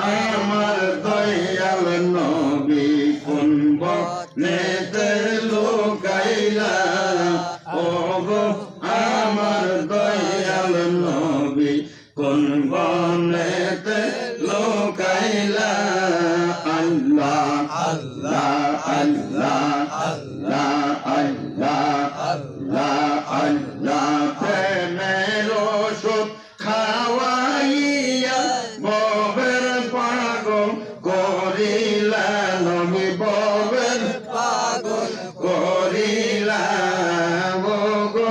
আমার দয়াল নবী কোন বনেতে লুকাইলা ওগো আমার দয়াল নবী কোন বনেতে লুকাইলা আল্লাহ আল্লাহ আল্লাহ আল্লাহ আল্লাহ আল্লাহ আল্লাহ প্রেমের ওষুধ খাওয়াইয়া ববের পাগল করিলা নবী ববের পাগল করিলা ওগো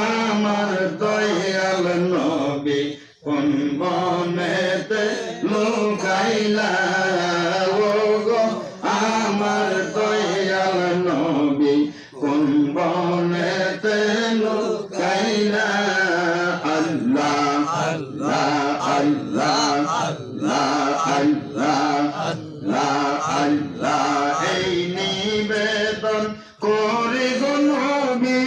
আমার দয়াল নবী কোন বনেতে লুকাইলা ওগো আমার দয়াল নবী কোন বনেতে লুকাইলা আল্লাহ আল্লাহ আল্লাহ আল্লাহ আল্লাহ আল্লাহ আল্লাহ এই নিবেদন করি গো নবী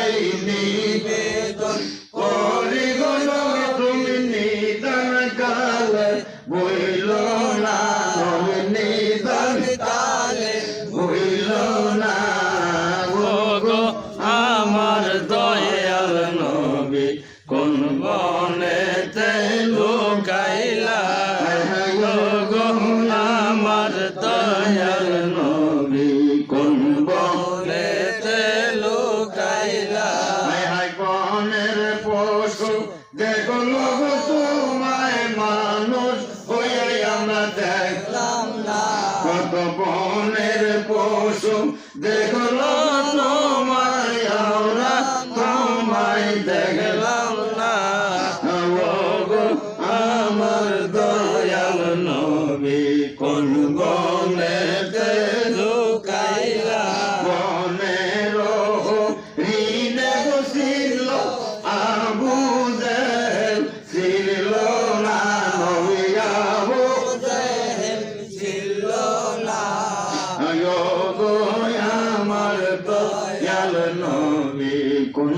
এই নিবেদন করি গো নবী তুমি নিদান কালে বইল না নবী নিদান কালে বইল না ওগো আমার দয়াল নবী কোন বনেতে লুকাইলা ওগো আমার দয়াল নবী কোন বনেতে লুকাইলা হায় বনের পশু দেখো গো তোমায় মানুষ হয়ে আমরা দেখলাম না কত বনের পশু দেখো তোমায় আমরা তোমায় দেখলাম না ওগো আমার দয়াল নবী কোন বনেতে লুকাইলা বনের হরিণে বসিল আবু জেহেল ছিল না নবী আবু জেহেল ছিল না ওগো আমার দয়াল নবী কোন